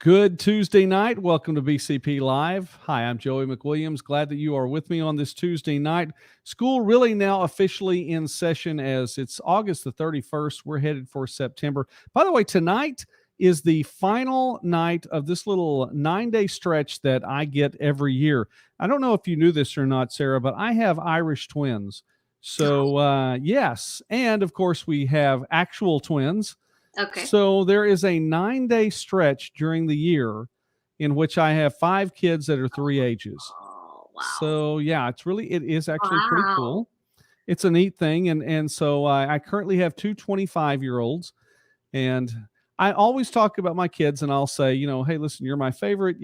Good Tuesday night. Welcome to BCP Live. Hi, I'm Joey McWilliams. Glad that you are with me on this Tuesday night. School really now officially in session as it's August the 31st. We're headed for September. By the way, tonight is the final night of this little 9-day stretch that I get every year. I don't know if you knew this or not, Sarah, but I have Irish twins. So, yes. And of course, we have actual twins. Okay. So there is a 9-day stretch during the year in which I have 5 kids that are 3 ages. Oh, wow. So yeah, it is actually pretty Wow. cool. It's a neat thing. And so I currently have 2 25-year-olds, and I always talk about my kids and I'll say, hey, listen, you're my favorite,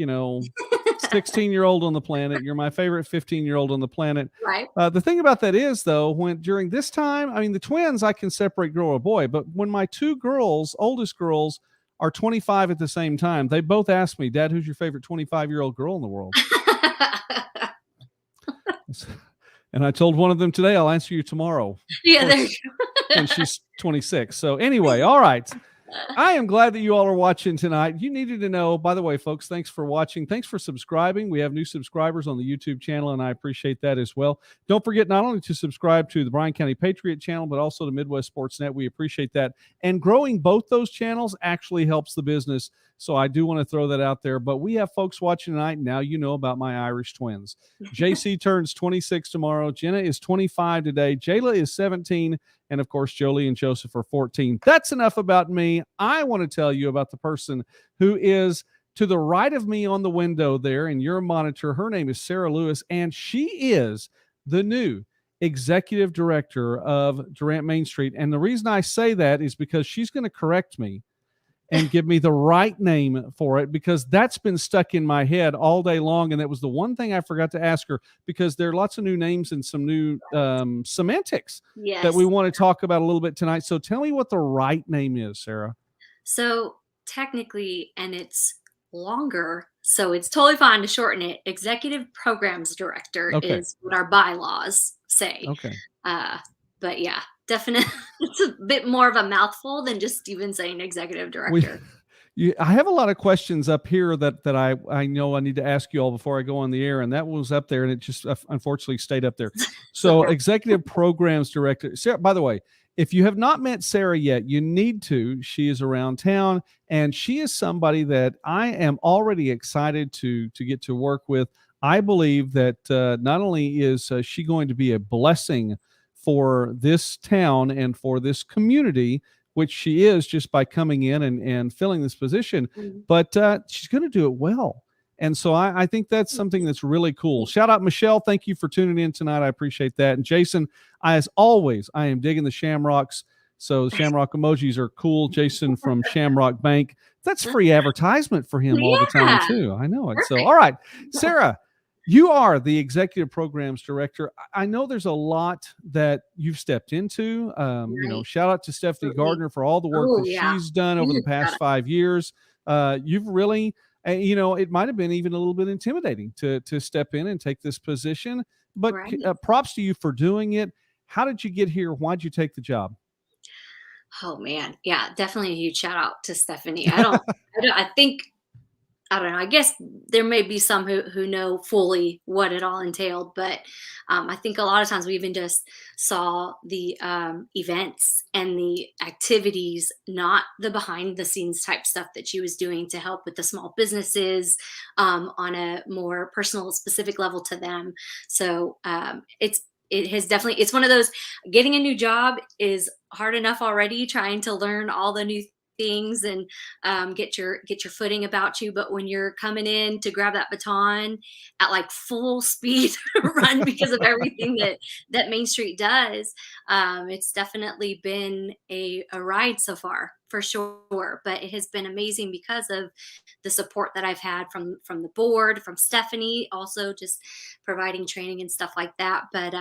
16-year-old on the planet. You're my favorite 15-year-old on the planet. Right. The thing about that is, though, when during this time, I mean, the twins, I can separate girl or boy, but when my 2 girls, oldest girls, are 25 at the same time, they both ask me, Dad, who's your favorite 25-year-old girl in the world? And I told one of them today, I'll answer you tomorrow. Yeah, there you go. And she's 26. So anyway, all right. I am glad that you all are watching tonight. You needed to know, by the way, folks, thanks for watching. Thanks for subscribing. We have new subscribers on the YouTube channel, and I appreciate that as well. Don't forget not only to subscribe to the Bryan County Patriot channel, but also to Midwest Sports Net. We appreciate that. And growing both those channels actually helps the business. So I do want to throw that out there. But we have folks watching tonight. Now you know about my Irish twins. JC turns 26 tomorrow. Jenna is 25 today. Jayla is 17. And, of course, Jolie and Joseph are 14. That's enough about me. I want to tell you about the person who is to the right of me on the window there in your monitor. Her name is Sarah Lewis, and she is the new executive director of Durant Main Street. And the reason I say that is because she's going to correct me and give me the right name for it, because that's been stuck in my head all day long. And that was the one thing I forgot to ask her, because there are lots of new names and some new semantics that we want to talk about a little bit tonight. So tell me what the right name is, Sarah. So technically, and it's longer, so it's totally fine to shorten it. Executive Programs Director is what our bylaws say. Okay. But yeah, definitely, it's a bit more of a mouthful than just even saying executive director. I have a lot of questions up here that I know I need to ask you all before I go on the air, and that was up there, and it just unfortunately stayed up there. So executive programs director. Sarah, by the way, if you have not met Sarah yet, you need to. She is around town, and she is somebody that I am already excited to get to work with. I believe that not only is she going to be a blessing for this town and for this community, which she is just by coming in and filling this position, but she's going to do it well. And so I think that's something that's really cool. Shout out, Michelle. Thank you for tuning in tonight. I appreciate that. And Jason, as always, I am digging the shamrocks. So the shamrock emojis are cool. Jason from Shamrock Bank. That's free advertisement for him all the time, too. I know it. Perfect. So, all right, Sarah, you are the executive programs director. I know there's a lot that you've stepped into. Shout out to Stephanie Gardner for all the work that she's done over the past 5 years. You've really, it might have been even a little bit intimidating to step in and take this position, but props to you for doing it. How did you get here? Why'd you take the job? Oh man. Yeah, definitely a huge shout out to Stephanie. I don't know. I guess there may be some who know fully what it all entailed, but I think a lot of times we even just saw the events and the activities, not the behind the scenes type stuff that she was doing to help with the small businesses on a more personal, specific level to them. So it's one of those, getting a new job is hard enough already, trying to learn all the new things and get your footing about you, but when you're coming in to grab that baton at like full speed run because of everything that Main Street does, it's definitely been a ride so far, for sure. But it has been amazing because of the support that I've had from the board, from Stephanie, also just providing training and stuff like that. But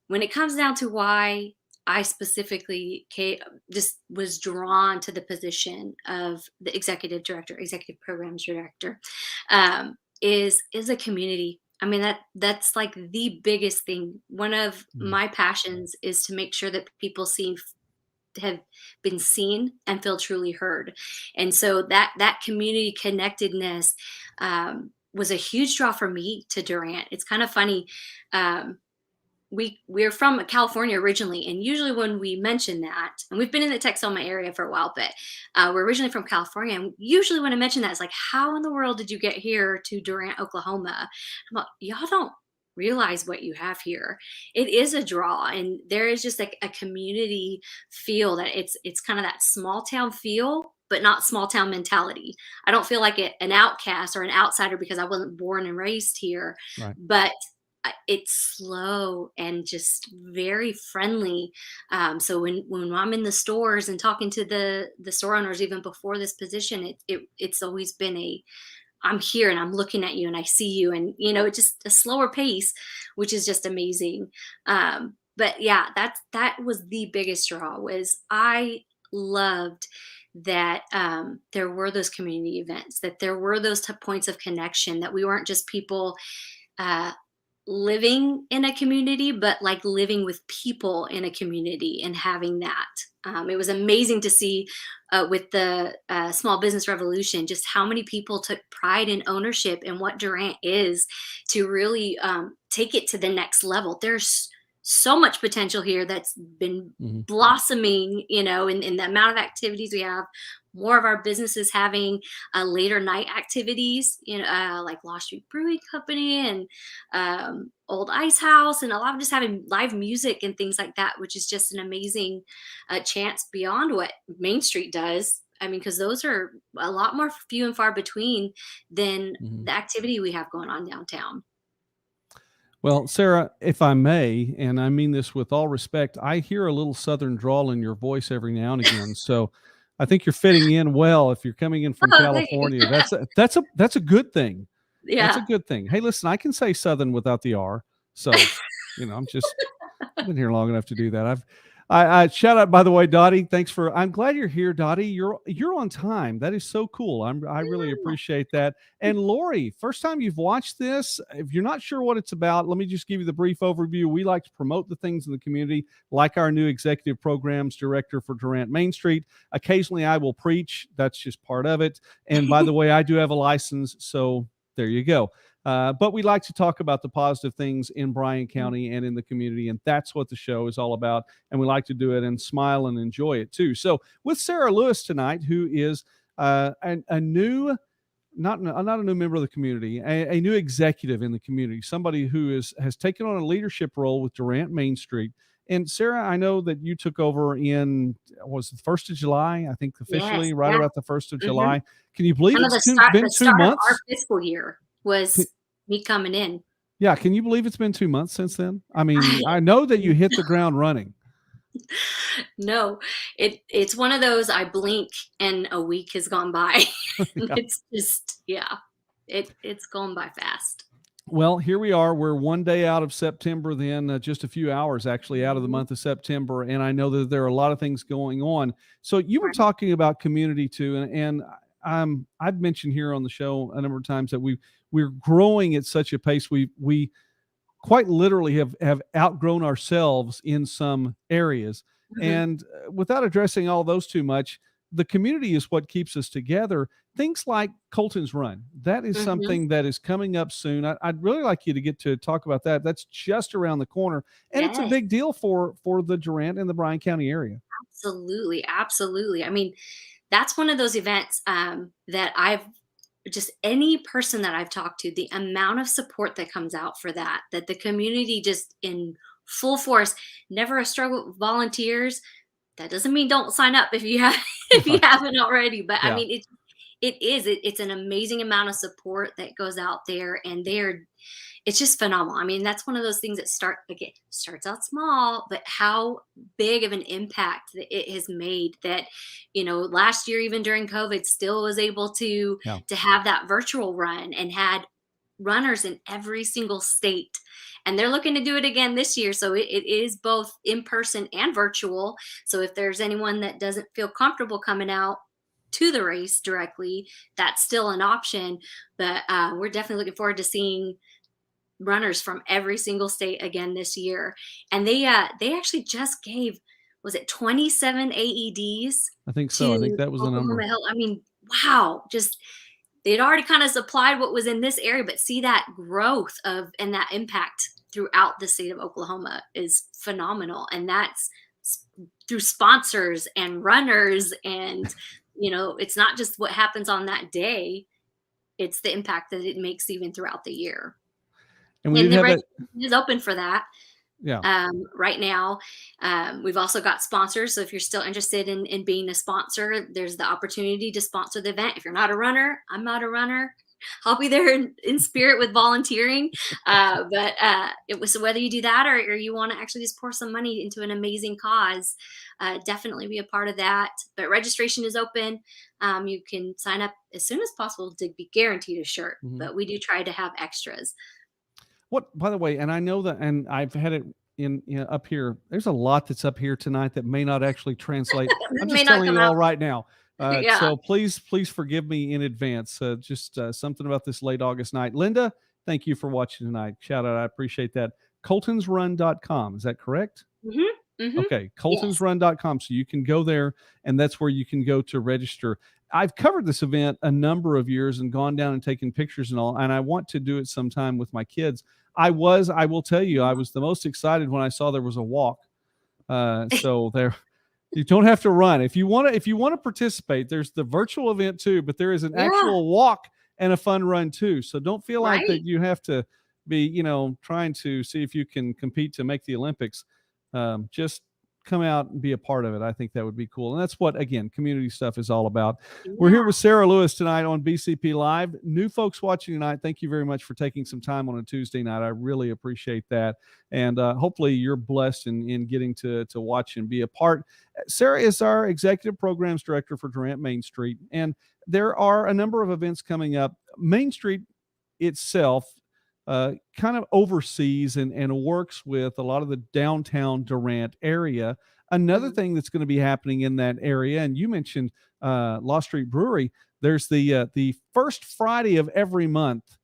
when it comes down to why I specifically just was drawn to the position of the executive programs director, is a community. I mean, that's like the biggest thing. One of my passions is to make sure that people have been seen and feel truly heard. And so that community connectedness was a huge draw for me to Durant. It's kind of funny. Um, we're from California originally, and usually when we mention that, and we've been in the Texoma area for a while, but we're originally from California, and usually when I mention that, it's like, how in the world did you get here to Durant, Oklahoma? I'm like, y'all don't realize what you have here. It is a draw, and there is just like a community feel that it's kind of that small town feel, but not small town mentality. I don't feel like an outcast or an outsider because I wasn't born and raised here, Right. but it's slow and just very friendly. So when I'm in the stores and talking to the store owners, even before this position, it's always been I'm here and I'm looking at you and I see you, and it's just a slower pace, which is just amazing. But yeah, that was the biggest draw. Was I loved that there were those community events, that there were those points of connection, that we weren't just people uh, living in a community, but like living with people in a community and having that. It was amazing to see with the small business revolution just how many people took pride and ownership in what Durant is, to really take it to the next level. There's so much potential here that's been Hmm. blossoming, in the amount of activities we have. More of our businesses having later night activities, like Lost Street Brewing Company and Old Ice House, and a lot of just having live music and things like that, which is just an amazing chance beyond what Main Street does. I mean, because those are a lot more few and far between than Hmm. the activity we have going on downtown. Well, Sarah, if I may, and I mean this with all respect, I hear a little Southern drawl in your voice every now and again. So I think you're fitting in well. If you're coming in from Oh, thank you. California, that's a good thing. That's a Yeah. good thing. Hey, listen, I can say Southern without the R. So, I've been here long enough to do that. I shout out, by the way, Dottie. Thanks for. I'm glad you're here, Dottie. You're on time. That is so cool. I really appreciate that. And Lori, first time you've watched this. If you're not sure what it's about, let me just give you the brief overview. We like to promote the things in the community, like our new executive programs director for Durant Main Street. Occasionally, I will preach. That's just part of it. And by the way, I do have a license, so there you go. But we like to talk about the positive things in Bryan County and in the community, and that's what the show is all about. And we like to do it and smile and enjoy it too. So with Sarah Lewis tonight, who is a new, not a new member of the community, a new executive in the community, somebody who has taken on a leadership role with Durant Main Street. And Sarah, I know that you took over in, was it the 1st of July? I think Yes. officially right Yeah. about the 1st of Hmm. July. Can you believe Kind of it's the been two start of our months? fiscal year was me coming in. Yeah, can you believe it's been 2 months since then? I mean, I know that you hit the ground running. No, it's one of those, I blink and a week has gone by. Yeah. It's just, yeah, it's going by fast. Well, here we are. We're one day out of September, then just a few hours actually out of the Mhm. month of September. And I know that there are a lot of things going on. So you were Right. talking about community too. And I've mentioned here on the show a number of times that we're growing at such a pace. We quite literally have outgrown ourselves in some areas. Mhm. And without addressing all those too much, the community is what keeps us together. Things like Colton's Run, that is Mhm. something that is coming up soon. I'd really like you to get to talk about that. That's just around the corner, and it's a Yes, big deal for the Durant and the Bryan County area. absolutely, absolutely. I mean, that's one of those events, that I've just any person that I've talked to, the amount of support that comes out for that the community just in full force, never a struggle with volunteers. That doesn't mean don't sign up if you have if you Right. haven't already, but I Yeah. mean, it's an amazing amount of support that goes out there, and it's just phenomenal. I mean, that's one of those things that starts out small, but how big of an impact that it has made, that, last year, even during COVID, still was able Yeah. to have that virtual run and had runners in every single state. And they're looking to do it again this year. So it is both in person and virtual. So if there's anyone that doesn't feel comfortable coming out to the race directly, that's still an option. But we're definitely looking forward to seeing runners from every single state again this year. And they actually just gave, was it 27 AEDs I think so. I think to that was the number. Oklahoma Health. I mean, wow, just they'd already kind of supplied what was in this area, but see that growth of and that impact throughout the state of Oklahoma is phenomenal. And that's through sponsors and runners. And, it's not just what happens on that day, it's the impact that it makes even throughout the year. And we And did the have that. registration is open for that. Yeah. Right now. We've also got sponsors. So if you're still interested in being a sponsor, there's the opportunity to sponsor the event. If you're not a runner, I'm not a runner. I'll be there in spirit with volunteering. But it was whether you do that or you want to actually just pour some money into an amazing cause, definitely be a part of that. But registration is open. You can sign up as soon as possible to be guaranteed a shirt, but we do try to have extras. What, by the way, and I know that, and I've had it up here. There's a lot that's up here tonight that may not actually translate. I'm It may just not telling come you out. all right now. Yeah. So please forgive me in advance. Just something about this late August night. Linda, thank you for watching tonight. Shout out. I appreciate that. Coltonsrun.com. Is that correct? Okay, Yes. coltonsrun.com. So you can go there, and that's where you can go to register. I've covered this event a number of years and gone down and taken pictures and all, and I want to do it sometime with my kids. I will tell you, I was the most excited when I saw there was a walk. So there, you don't have to run. If you want to participate, there's the virtual event too, but there is an Yeah. actual walk and a fun run too. So don't feel like Right. that you have to be, trying to see if you can compete to make the Olympics. Just come out and be a part of it. I think that would be cool. And that's what, again, community stuff is all about. We're here Yeah. with Sarah Lewis tonight on BCP Live. New folks watching tonight, thank you very much for taking some time on a Tuesday night. I really appreciate that. And hopefully you're blessed in getting to watch and be a part. Sarah is our executive programs director for Durant Main Street. And there are a number of events coming up. Main Street itself kind of oversees and works with a lot of the downtown Durant area. Another thing that's going to be happening in that area, and you mentioned Law Street Brewery, there's the first Friday of every month,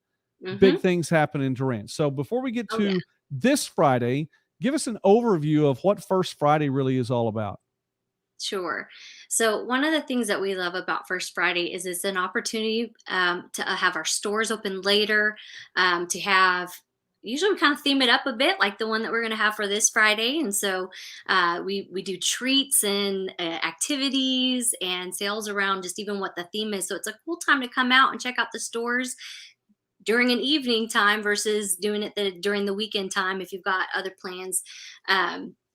big things happen in Durant. So before we get Oh, yeah. to this Friday, give us an overview of what First Friday really is all about. Sure. So one of the things that we love about First Friday is it's an opportunity to have our stores open later, to have usually we kind of theme it up a bit like the one that we're going to have for this Friday. And so we do treats and activities and sales around just even what the theme is. So it's a cool time to come out and check out the stores during an evening time versus doing it during the weekend time if you've got other plans.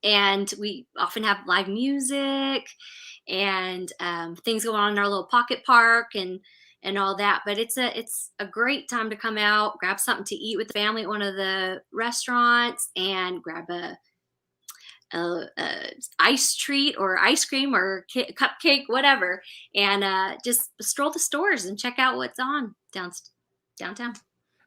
And we often have live music and things going on in our little pocket park and all that. But it's a great time to come out, grab something to eat with the family at one of the restaurants, and grab a ice treat or ice cream or cupcake, whatever, and just stroll the stores and check out what's on downtown.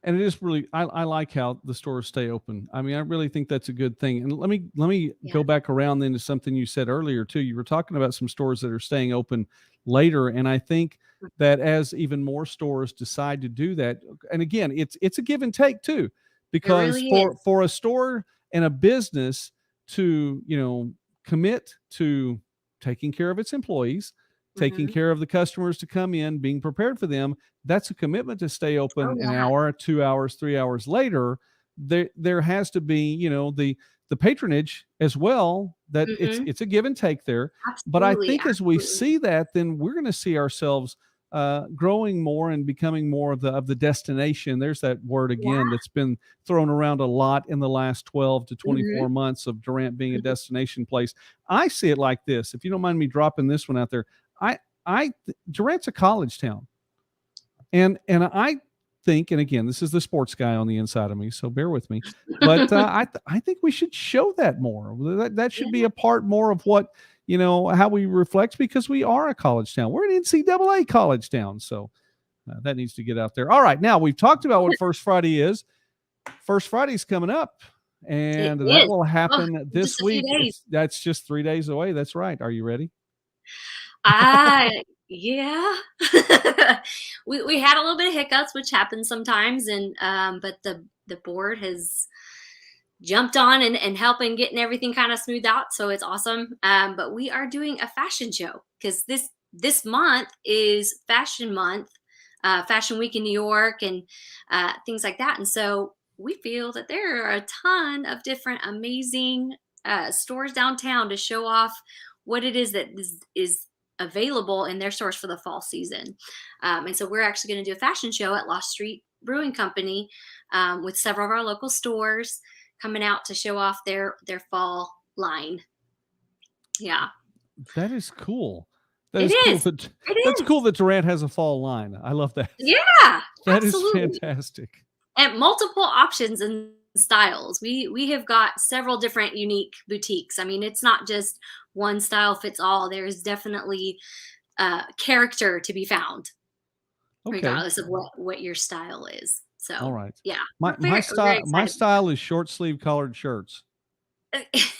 And it is really, I like how the stores stay open. I mean, I really think that's a good thing. And let me Yeah. go back around then to something you said earlier too. You were talking about some stores that are staying open later, and I think that as even more stores decide to do that, and again, it's a give and take too, It because really is. for a store and a business to commit to taking care of its employees, taking Hmm. care of the customers to come in, being prepared for them, that's a commitment to stay Oh open an yeah. hour, 2 hours, 3 hours later. There has to be, the patronage as well, that it's Hmm. it's a give and take there. But I Absolutely. think as we Absolutely. see that, then we're going to see ourselves growing more and becoming more of the destination. There's that word Yeah. again that's been thrown around a lot in the last 12 to Hmm. 24 months of Durant being a Hmm. destination place. I see it like this. If you don't mind me dropping this one out there, I Durant's a college town. And I think, and again, this is the sports guy on the inside of me, so bear with me. But I think we should show that more. That should be Yeah. a part more of what how we reflect, because we are a college town. We're an NCAA college town, so that needs to get out there. All right, now we've talked about what First Friday is. First Friday's coming up, It and that is. will Oh, happen just this a few week. days. That's just 3 days away. That's right. Are you ready? Yeah. We had a little bit of hiccups, which happens sometimes, and but the board has jumped on and helping getting everything kind of smoothed out. So it's awesome. But we are doing a fashion show because this month is Fashion Month, Fashion Week in New York, and things like that. And so we feel that there are a ton of different amazing stores downtown to show off what it is that is available in their stores for the fall season. And so we're actually going to do a fashion show at Lost Street Brewing Company with several of our local stores coming out to show off their fall line. Yeah. That is cool. It is. That's cool that Durant has a fall line. I love that. Yeah, That is absolutely. fantastic. And multiple options and styles. We have got several different unique boutiques. I mean, it's not just one style fits all. There's definitely character to be found, Okay. regardless of what your style is. So, All right. yeah, My we're very my excited. style is short sleeve collared shirts. Is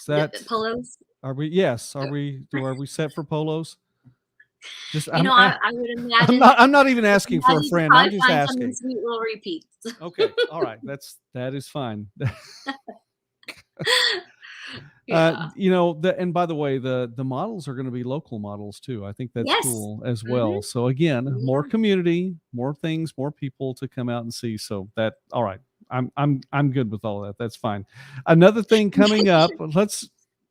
The that polos. are we yes, are we set for polos? Just You know, I would imagine I'm not even asking for a you friend. I'm probably just find some asking. sweet little repeats. Okay. All right. That is fine. Yeah. You know, and by the way, the models are going to be local models too. I think that's Yes. cool as Mhm. well. So again, more Yeah. community, more things, more people to come out and see. So that all right. I'm good with all that. That's fine. Another thing coming up,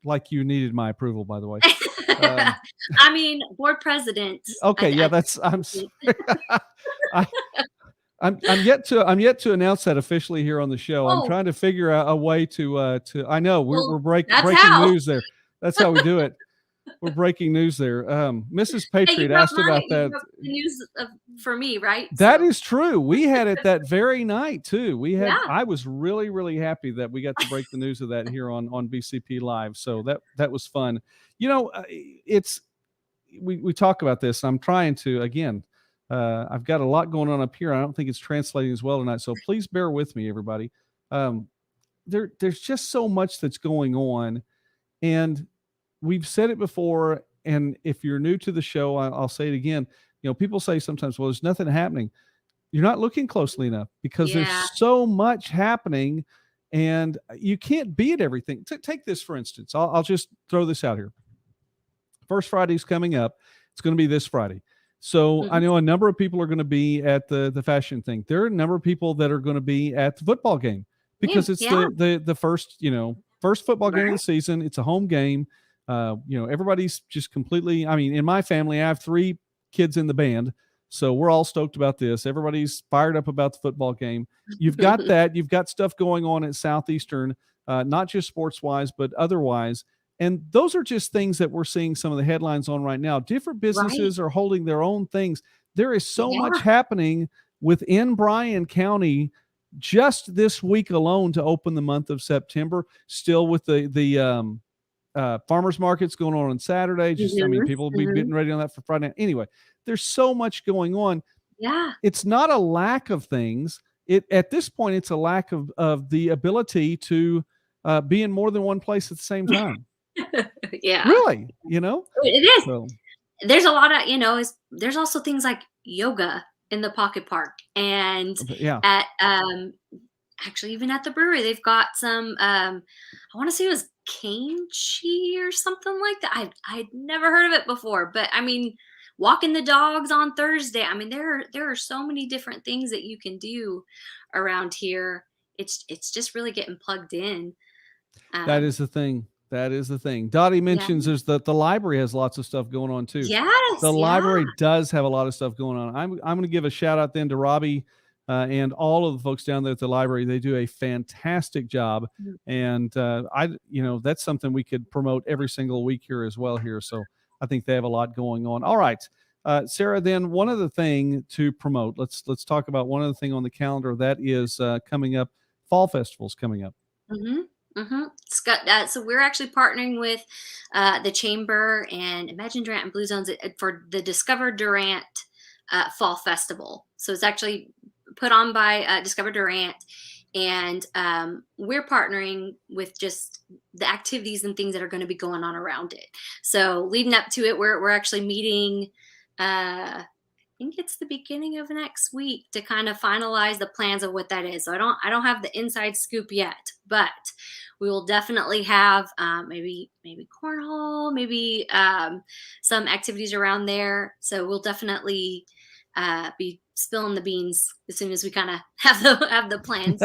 like you needed my approval, by the way. I mean, board president. Okay, yeah, I'm sorry. I, I'm yet to announce that officially here on the show. I'm Oh, trying to figure out a way to I know we're well, breaking that's how. news there. That's how we do it. We're breaking news there. Mrs. Hey, you Patriot broke asked about you that. broke the news for me, right? That So, is true. We had it that very night too. yeah. I was really, really happy that we got to break the news of that here on BCP Live. So that was fun. You know, it's we talk about this. I'm trying to again. I've got a lot going on up here. I don't think it's translating as well tonight. So please bear with me, everybody. There's just so much that's going on, and we've said it before. And if you're new to the show, I'll say it again. You know, people say sometimes, well, there's nothing happening. You're not looking closely enough because Yeah. there's so much happening and you can't be at everything. Take this, for instance. I'll just throw this out here. First Friday's coming up. It's going to be this Friday. So I Mhm. know a number of people are going to be at the fashion thing. There are a number of people that are going to be at the football game because it's Yeah. the first, first football game of the Right. season. It's a home game. Everybody's just completely, I mean, in my family, I have 3 kids in the band. So we're all stoked about this. Everybody's fired up about the football game. You've got that. You've got stuff going on at Southeastern, not just sports wise, but otherwise. And those are just things that we're seeing some of the headlines on right now. Different Right. businesses are holding their own things. There is so Yeah. much happening within Bryan County just this week alone to open the month of September. Still with the farmers markets going on Saturday. Just, I mean, Mhm. people will be Mhm. getting ready on that for Friday. Anyway, there's so much going on. Yeah. It's not a lack of things. At this point, it's a lack of the ability to be in more than one place at the same time. Yeah. Really, It is. So There's a lot of, there's also things like yoga in the Pocket Park and yeah, at actually even at the brewery they've got some I want to say it was cane chi or something like that. I'd never heard of it before, but I mean, walking the dogs on Thursday. I mean, there are so many different things that you can do around here. It's just really getting plugged in. that Um, is the thing. That is the thing. Dottie yeah. mentions there's the library has lots of stuff going on too. Yes. The Yeah. library does have a lot of stuff going on. I'm going to give a shout out then to Robbie and all of the folks down there at the library. They do a fantastic job, and that's something we could promote every single week here as well here. So I think they have a lot going on. All right, Sarah. Then one other thing to promote. Let's talk about one other thing on the calendar that is coming up. Fall festivals coming up. Mm-hmm. Mm-hmm. So we're actually partnering with the Chamber and Imagine Durant and Blue Zones for the Discover Durant Fall Festival. So it's actually put on by Discover Durant, and we're partnering with just the activities and things that are going to be going on around it. So leading up to it, we're actually meeting think it's the beginning of next week to kind of finalize the plans of what that is. So I don't have the inside scoop yet, but we will definitely have maybe cornhole, maybe some activities around there. So we'll definitely be spilling the beans as soon as we kind of have the plans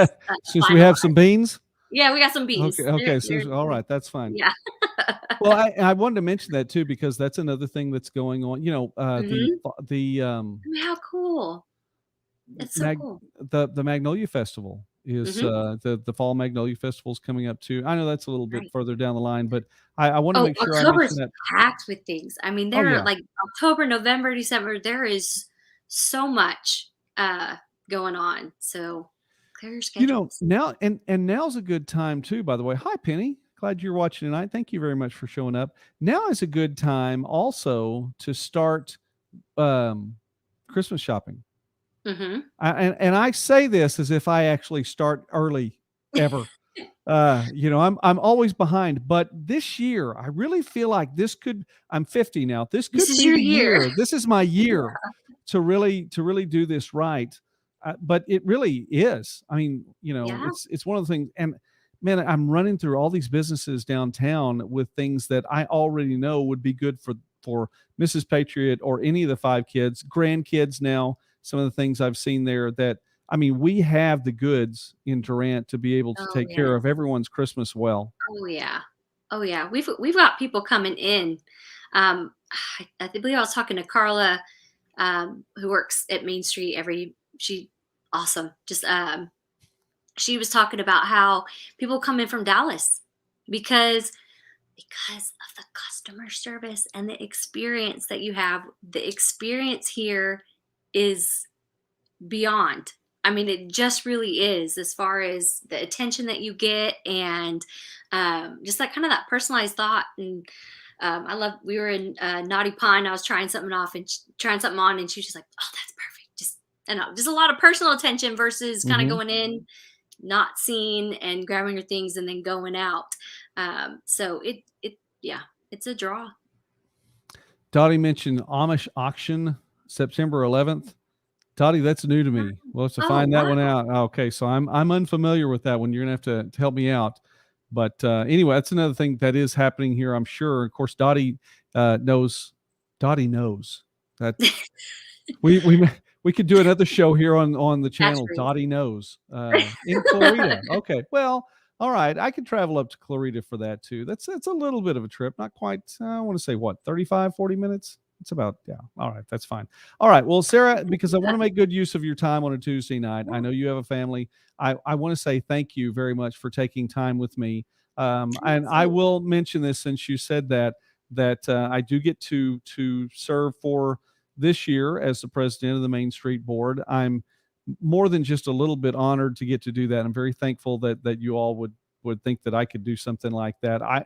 Since we have some finalized. beans. Yeah, we got some Okay. beans. Okay. All right. That's fine. Yeah. Well, I wanted to mention that too, because that's another thing that's going on. Hmm. The I mean, how cool! That's so mag cool. the Magnolia Festival is Hmm. the Fall Magnolia Festival is coming up too. I know that's a little bit Right. further down the line, but I want to Oh, make sure I mention October's that. packed with things. I mean, Oh there are yeah. like October, November, December, there is so much going on. So clear your schedules. Now and now's a good time too, by the way. Hi, Penny. Glad you're watching tonight. Thank you very much for showing up. Now is a good time also to start um, Christmas shopping. Hmm. And I say this as if I actually start early ever. I'm always behind, but this year I really feel like I'm 50 now. This This could is be your the year. year. This is my year to really do this right. But it really is. I mean, Yeah. it's one of the things. And man, I'm running through all these businesses downtown with things that I already know would be good for Mrs. Patriot or any of the five kids, grandkids now. Some of the things I've seen there that I mean, we have the goods in Durant to be able to Oh take care yes. of everyone's Christmas well. Oh yeah. Oh yeah. We've got people coming in. Um, I believe I was talking to Carla, who works at Main Street she awesome. Just she was talking about how people come in from Dallas because of the customer service and the experience that you have. The experience here is beyond. I mean, it just really is, as far as the attention that you get, and just that kind of that personalized thought. And I love. We were in Naughty Pine. I was trying something off and trying something on, and she was just like, "Oh, that's perfect." Just a lot of personal attention versus kind of Mhm. going in, not seeing and grabbing your things and then going out. So yeah, it's a draw. Dottie mentioned Amish auction September 11th. Dottie, that's new to me. We'll have to Oh find that one wow. out. Okay, so I'm unfamiliar with that one. You're gonna have to help me out. But anyway, that's another thing that is happening here, I'm sure. Of course, knows. Dottie knows that we we could do another show here on the That's channel. great. Dottie knows in Clarita. Okay, well, all right. I could travel up to Clarita for that too. That's a little bit of a trip, not quite. I want to say what 35, 40 minutes. It's about yeah. All right, that's fine. All right. Well, Sarah, because I want to make good use of your time on a Tuesday night. I know you have a family. I want to say thank you very much for taking time with me. And I Absolutely. will mention this since you said that I do get to serve for this year as the president of the Main Street Board. I'm more than just a little bit honored to get to do that. I'm very thankful that you all would think that I could do something like that. I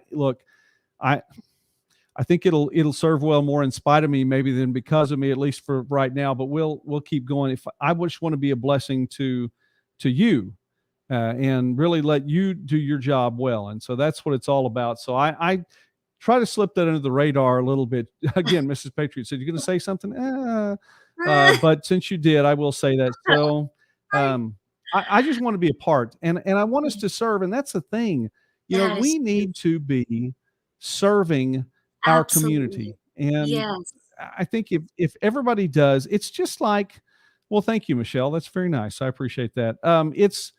I think it'll serve well more in spite of me maybe than because of me, at least for right now. But we'll keep going. If I just want to be a blessing to you and really let you do your job well, and so that's what it's all about. So I try to slip that under the radar a little bit. Again, Mrs. Patriot said, "You're going to say something," but since you did, I will say that. So I um, I just want to be a part, and I want us to serve, and that's the thing. that is We true. need to be serving our Absolutely. community, and Yes. I think if everybody does, it's just like, well, thank you, Michelle. That's very nice. I appreciate that. It's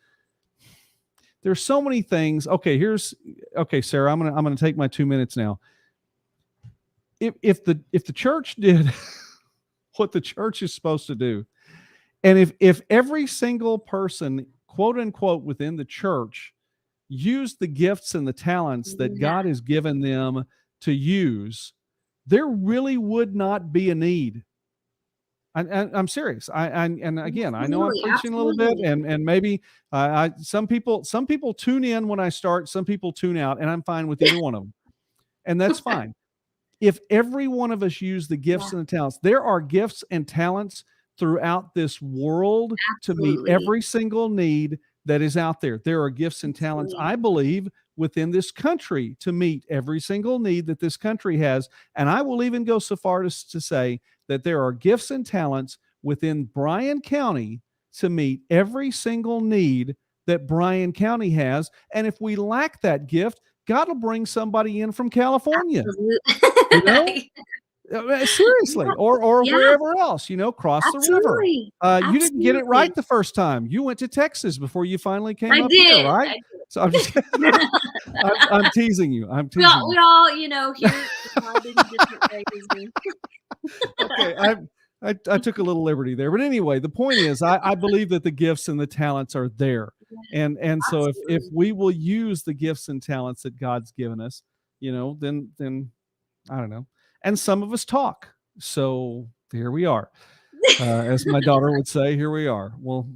there's so many things. Okay, Sarah. I'm gonna take my 2 minutes now. If the church did what the church is supposed to do, and if every single person, quote unquote, within the church used the gifts and the talents that Yeah, God has given them to use, there really would not be a need. I'm serious. And again, I know I'm absolutely, preaching a little bit, absolutely. and maybe some people tune in when I start, some people tune out, and I'm fine with either one of them, and that's fine. If every one of us use the gifts Yeah, and the talents, there are gifts and talents throughout this world to meet absolutely, every single need that is out there. There are gifts and talents, absolutely. I believe, within this country to meet every single need that this country has. And I will even go so far as to say that there are gifts and talents within Bryan County to meet every single need that Bryan County has. And if we lack that gift, God will bring somebody in from California, you know, Absolutely. seriously, or Yeah, wherever else, cross the river. absolutely. You didn't get it Absolutely. right the first time. You went to Texas before you finally came I up here, did. right? I So I'm just, did. I'm teasing you. I'm We teasing all, you. we all, hear God in different ways. Okay, I took a little liberty there, but anyway, the point is, I believe that the gifts and the talents are there, Yes, and so if absolutely. we will use the gifts and talents that God's given us, then I don't know, and some of us talk, so here we are, as my daughter would say, here we are. Well,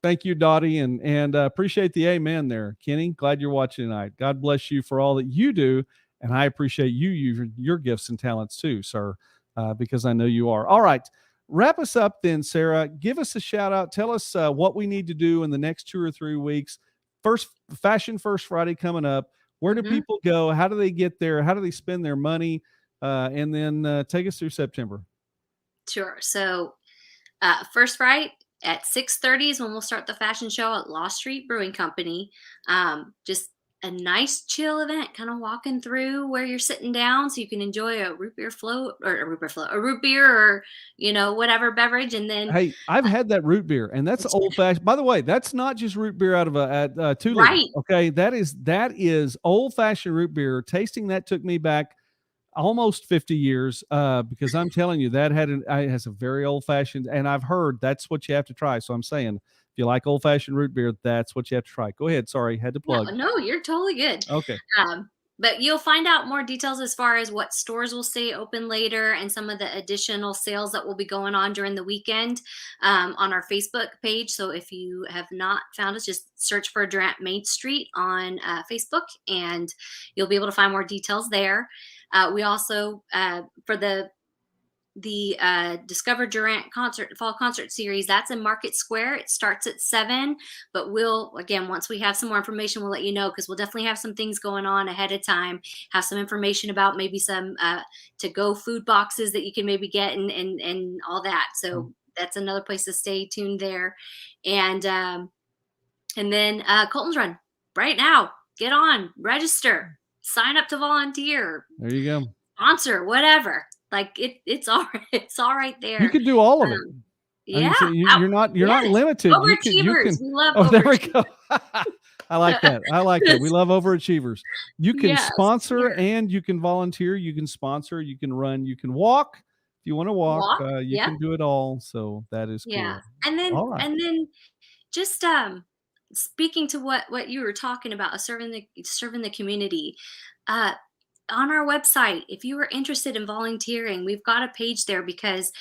thank you, Dottie, and appreciate the amen there, Kenny. Glad you're watching tonight. God bless you for all that you do, and I appreciate you using your gifts and talents too, sir, because I know you are. All right, wrap us up then, Sarah. Give us a shout out. Tell us what we need to do in the next 2 or 3 weeks. First Fashion First Friday coming up. Where do Mhm. people go? How do they get there? How do they spend their money? And then take us through September. Sure. So, first right at 6:30 is when we'll start the fashion show at Law Street Brewing Company. Just a nice chill event, kind of walking through where you're sitting down so you can enjoy a root beer float or a root beer or, whatever beverage. And then, Hey, I've had that root beer, and that's old fashioned. By the way, that's not just root beer out of a 2 liter. right. Okay, that is old fashioned root beer. Tasting that took me back almost 50 years, because I'm telling you that it has a very old fashioned, and I've heard that's what you have to try. So I'm saying, if you like old fashioned root beer, that's what you have to try. Go ahead. Sorry, had to No, plug. no, you're totally good. Okay. Um, but you'll find out more details as far as what stores will stay open later and some of the additional sales that will be going on during the weekend on our Facebook page. So if you have not found us, just search for Durant Main Street on Facebook and you'll be able to find more details there. We also, for the Discover Durant fall concert series, that's in Market Square. It starts at 7, but we'll, again, once we have some more information, we'll let you know, because we'll definitely have some things going on ahead of time, have some information about maybe some to go food boxes that you can maybe get and all that. So that's another place to stay tuned there. And then Colton's Run right now. Get on, register, sign up to volunteer, There you go. sponsor, whatever. Like it's all it's all right You there. could do all of it. Um, I mean, yeah. so you're not Yes. limited. You can. Overachievers. We love Oh, there we overachievers. go. I like that. I like that. We love overachievers. You can Yes. sponsor Here. and you can volunteer. You can sponsor. You can run. You can walk. If you want to walk, Walk. you Yep. can do it all. So that is Yeah. cool. And then All right. just speaking to what you were talking about, serving the community. Uh on our website, if you are interested in volunteering, we've got a page there because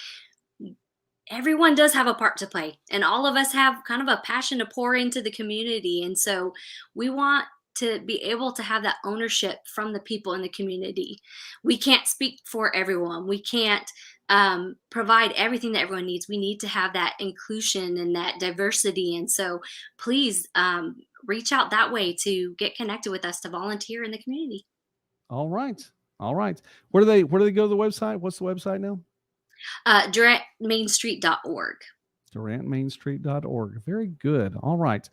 everyone does have a part to play and all of us have kind of a passion to pour into the community, and so we want to be able to have that ownership from the people in the community. We can't speak for everyone, we can't provide everything that everyone needs. We need to have that inclusion and that diversity, and so please reach out that way to get connected with us to volunteer in the community. All right. All right. Where do they go to the website? What's the website now? DurantMainStreet.org. DurantMainStreet.org. Very good. All right.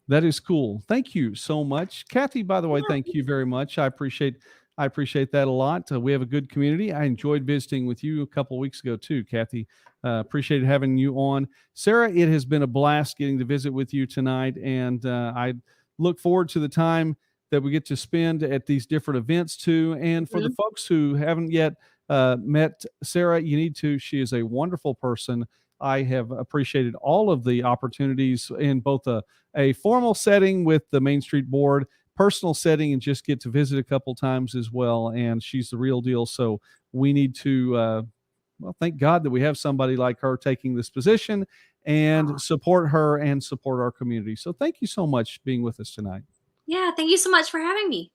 That is cool. Thank you so much. Kathy, by the way, thank you very much. I appreciate that a lot. We have a good community. I enjoyed visiting with you a couple of weeks ago too, Kathy. Appreciated having you on. Sarah, it has been a blast getting to visit with you tonight, and I look forward to the time that we get to spend at these different events too. And for the Mhm. folks who haven't yet met Sarah, you need to. She is a wonderful person. I have appreciated all of the opportunities in both a formal setting with the Main Street Board, personal setting, and just get to visit a couple times as well. And she's the real deal. So we need to, well, thank God that we have somebody like her taking this position and Aw. support her and support our community. So thank you so much being with us tonight. Yeah, thank you so much for having me.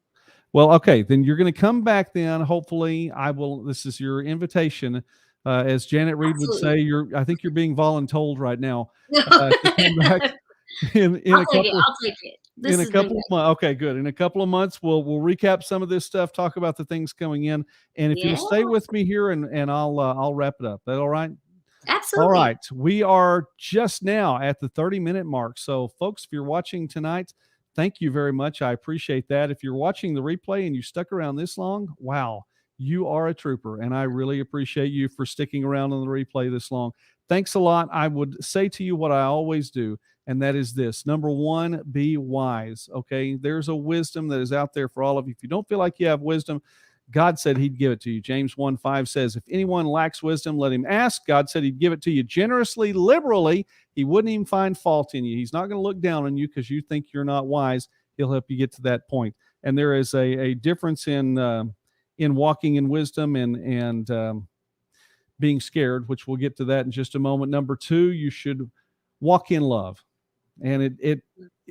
Well, okay, then you're going to come back then. Hopefully, I will. This is your invitation. As Janet Reed would Absolutely. say, I think you're being voluntold right now to come back in I'll a take it. couple I'll take it. This In a has been couple of great. months. Okay, good. In a couple of months, we'll recap some of this stuff, talk about the things coming in, and if you'll Yeah, stay with me here, and I'll wrap it up. That all right? All absolutely. right. We are just now at the 30-minute mark. So, folks, if you're watching tonight, thank you very much. I appreciate that. If you're watching the replay and you stuck around this long, wow, you are a trooper. And I really appreciate you for sticking around on the replay this long. Thanks a lot. I would say to you what I always do, and that is this. Number one, be wise. Okay. There's a wisdom that is out there for all of you. If you don't feel like you have wisdom, God said he'd give it to you. James 1:5 says, if anyone lacks wisdom, let him ask. God said he'd give it to you generously, liberally. He wouldn't even find fault in you. He's not going to look down on you because you think you're not wise. He'll help you get to that point. And there is a difference in walking in wisdom and being scared, which we'll get to that in just a moment. Number two, you should walk in love. And it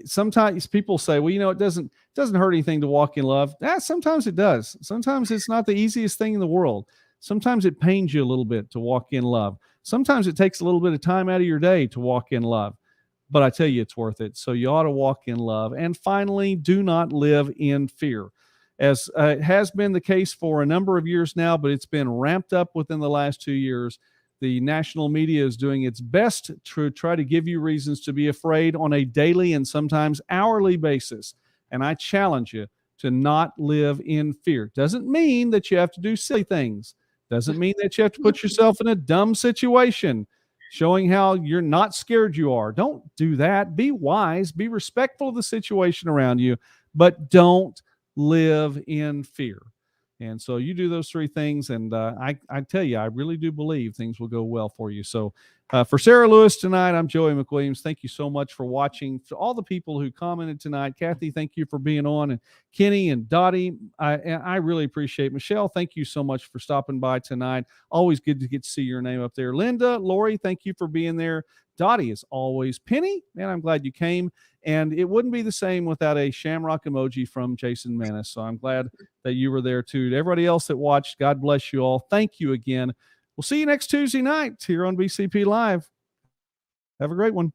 sometimes people say, well, it doesn't hurt anything to walk in love. Sometimes it does. Sometimes it's not the easiest thing in the world. Sometimes it pains you a little bit to walk in love. Sometimes it takes a little bit of time out of your day to walk in love. But I tell you, it's worth it. So you ought to walk in love. And finally, do not live in fear. As it has been the case for a number of years now, but it's been ramped up within the last 2 years. The national media is doing its best to try to give you reasons to be afraid on a daily and sometimes hourly basis. And I challenge you to not live in fear. Doesn't mean that you have to do silly things. Doesn't mean that you have to put yourself in a dumb situation, showing how you're not scared you are. Don't do that. Be wise. Be respectful of the situation around you, but don't live in fear. And so you do those three things, and I tell you, I really do believe things will go well for you. So for Sarah Lewis tonight, I'm Joey McWilliams. Thank you so much for watching. To all the people who commented tonight, Kathy, thank you for being on, and Kenny and Dottie, I really appreciate it. Michelle, thank you so much for stopping by tonight. Always good to get to see your name up there. Linda, Lori, thank you for being there. Dottie, is always. Penny, man, I'm glad you came. And it wouldn't be the same without a shamrock emoji from Jason Manis. So I'm glad that you were there too. To everybody else that watched, God bless you all. Thank you again. We'll see you next Tuesday night here on BCP Live. Have a great one.